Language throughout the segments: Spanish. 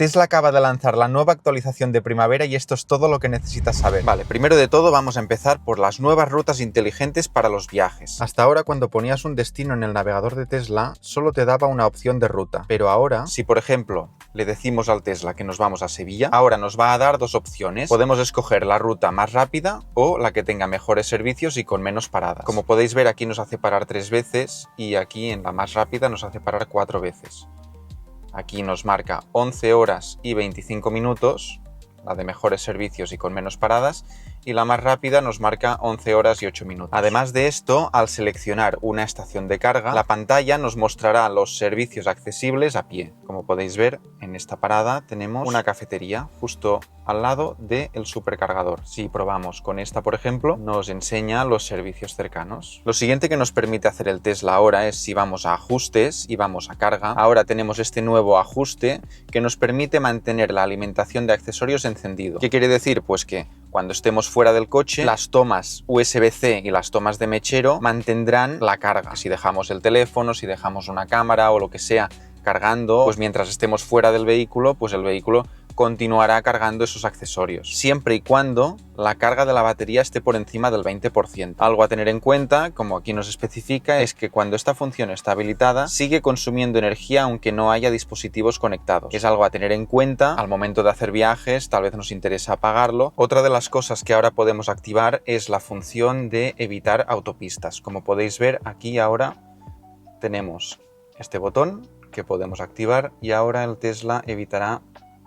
Tesla acaba de lanzar la nueva actualización de primavera y esto es todo lo que necesitas saber. Vale, primero de todo vamos a empezar por las nuevas rutas inteligentes para los viajes. Hasta ahora, cuando ponías un destino en el navegador de Tesla, solo te daba una opción de ruta. Pero ahora, si por ejemplo le decimos al Tesla que nos vamos a Sevilla, ahora nos va a dar dos opciones. Podemos escoger la ruta más rápida o la que tenga mejores servicios y con menos paradas. Como podéis ver, aquí nos hace parar 3 veces y aquí en la más rápida nos hace parar 4 veces. Aquí nos marca 11 horas y 25 minutos, la de mejores servicios y con menos paradas, y la más rápida nos marca 11 horas y 8 minutos. Además de esto, al seleccionar una estación de carga, la pantalla nos mostrará los servicios accesibles a pie. Como podéis ver, en esta parada tenemos una cafetería justo al lado del supercargador. Si probamos con esta, por ejemplo, nos enseña los servicios cercanos. Lo siguiente que nos permite hacer el Tesla ahora es si vamos a ajustes y vamos a carga. Ahora tenemos este nuevo ajuste que nos permite mantener la alimentación de accesorios encendido. ¿Qué quiere decir? Pues que cuando estemos fuera del coche, las tomas USB-C y las tomas de mechero mantendrán la carga. Si dejamos el teléfono, si dejamos una cámara o lo que sea cargando, pues mientras estemos fuera del vehículo, pues el vehículo continuará cargando esos accesorios, siempre y cuando la carga de la batería esté por encima del 20%. Algo a tener en cuenta, como aquí nos especifica, es que cuando esta función está habilitada, sigue consumiendo energía aunque no haya dispositivos conectados. Es algo a tener en cuenta al momento de hacer viajes, tal vez nos interesa apagarlo. Otra de las cosas que ahora podemos activar es la función de evitar autopistas. Como podéis ver, aquí ahora tenemos este botón que podemos activar y ahora el Tesla evitará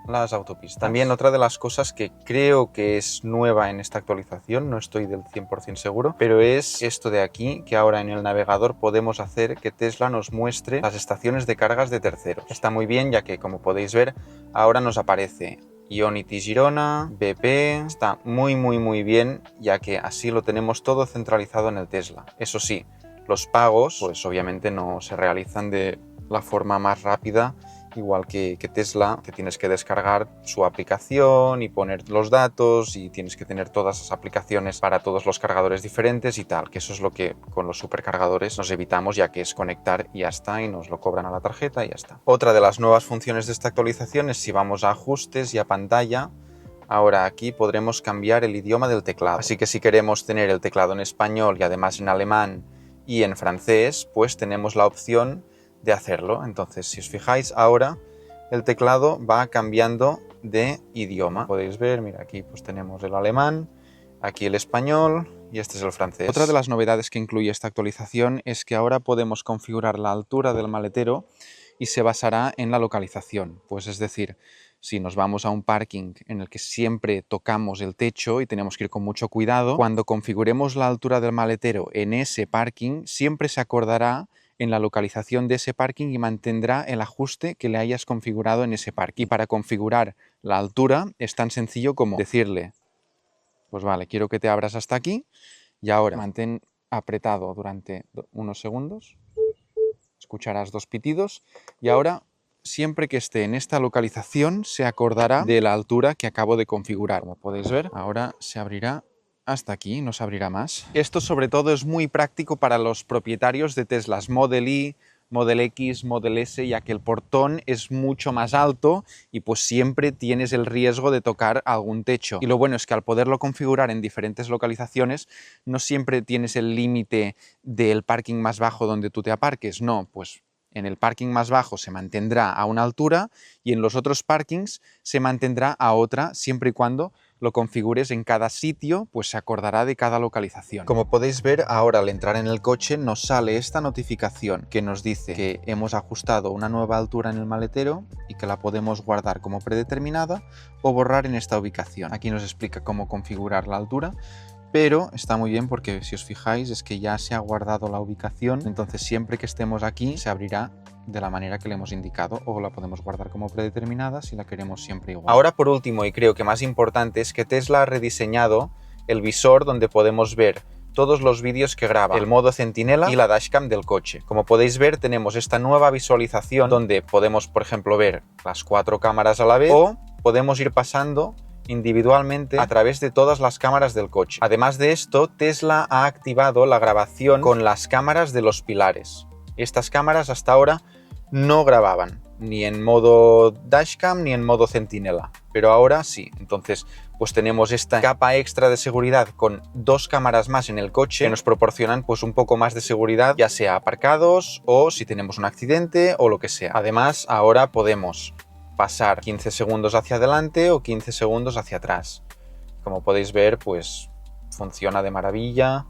las autopistas. También otra de las cosas que creo que es nueva en esta actualización, no estoy del 100% seguro, pero es esto de aquí, que ahora en el navegador podemos hacer que Tesla nos muestre las estaciones de cargas de terceros. Está muy bien, ya que como podéis ver, ahora nos aparece Ionity Girona, BP, está muy bien, ya que así lo tenemos todo centralizado en el Tesla. Eso sí, los pagos, pues obviamente no se realizan de la forma más rápida, igual que Tesla, que tienes que descargar su aplicación y poner los datos y tienes que tener todas esas aplicaciones para todos los cargadores diferentes y tal, que eso es lo que con los supercargadores nos evitamos, ya que es conectar y ya está, y nos lo cobran a la tarjeta y ya está. Otra de las nuevas funciones de esta actualización es si vamos a ajustes y a pantalla, ahora aquí podremos cambiar el idioma del teclado. Así que si queremos tener el teclado en español y además en alemán y en francés, pues tenemos la opción de hacerlo. Entonces, si os fijáis, ahora el teclado va cambiando de idioma. Podéis ver, mira, aquí pues tenemos el alemán, aquí el español y este es el francés. Otra de las novedades que incluye esta actualización es que ahora podemos configurar la altura del maletero y se basará en la localización. Pues es decir, si nos vamos a un parking en el que siempre tocamos el techo y tenemos que ir con mucho cuidado, cuando configuremos la altura del maletero en ese parking, siempre se acordará en la localización de ese parking y mantendrá el ajuste que le hayas configurado en ese parking. Y para configurar la altura es tan sencillo como decirle, pues vale, quiero que te abras hasta aquí y ahora mantén apretado durante unos segundos, escucharás 2 pitidos y ahora siempre que esté en esta localización se acordará de la altura que acabo de configurar. Como podéis ver, ahora se abrirá hasta aquí, no se abrirá más. Esto sobre todo es muy práctico para los propietarios de Teslas Model Y, Model X, Model S, ya que el portón es mucho más alto y pues siempre tienes el riesgo de tocar algún techo. Y lo bueno es que al poderlo configurar en diferentes localizaciones, no siempre tienes el límite del parking más bajo donde tú te aparques, no, pues en el parking más bajo se mantendrá a una altura y en los otros parkings se mantendrá a otra, siempre y cuando lo configures en cada sitio, pues se acordará de cada localización. Como podéis ver, ahora al entrar en el coche nos sale esta notificación que nos dice que hemos ajustado una nueva altura en el maletero y que la podemos guardar como predeterminada o borrar en esta ubicación. Aquí nos explica cómo configurar la altura, pero está muy bien porque si os fijáis es que ya se ha guardado la ubicación, entonces siempre que estemos aquí se abrirá de la manera que le hemos indicado o la podemos guardar como predeterminada si la queremos siempre igual. Ahora por último, y creo que más importante, es que Tesla ha rediseñado el visor donde podemos ver todos los vídeos que graba, el modo centinela y la dashcam del coche. Como podéis ver, tenemos esta nueva visualización donde podemos, por ejemplo, ver las 4 cámaras a la vez o podemos ir pasando individualmente a través de todas las cámaras del coche. Además de esto, Tesla ha activado la grabación con las cámaras de los pilares. Estas cámaras hasta ahora no grababan, ni en modo dashcam ni en modo centinela, pero ahora sí. Entonces pues tenemos esta capa extra de seguridad con 2 cámaras más en el coche que nos proporcionan pues un poco más de seguridad, ya sea aparcados o si tenemos un accidente o lo que sea. Además, ahora podemos pasar 15 segundos hacia adelante o 15 segundos hacia atrás. Como podéis ver, pues funciona de maravilla,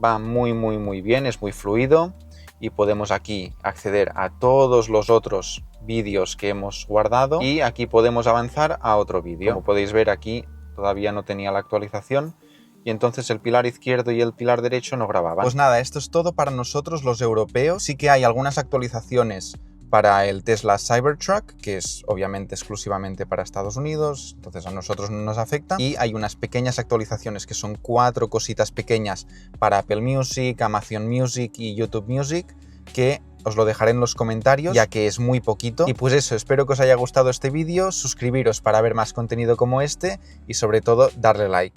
va muy bien, es muy fluido y podemos aquí acceder a todos los otros vídeos que hemos guardado y aquí podemos avanzar a otro vídeo. Como podéis ver, aquí todavía no tenía la actualización y entonces el pilar izquierdo y el pilar derecho no grababan. Pues nada, esto es todo para nosotros los europeos. Sí que hay algunas actualizaciones para el Tesla Cybertruck, que es obviamente exclusivamente para Estados Unidos, entonces a nosotros no nos afecta. Y hay unas pequeñas actualizaciones que son 4 cositas pequeñas para Apple Music, Amazon Music y YouTube Music, que os lo dejaré en los comentarios, ya que es muy poquito. Y pues eso, espero que os haya gustado este vídeo, suscribiros para ver más contenido como este y sobre todo darle like.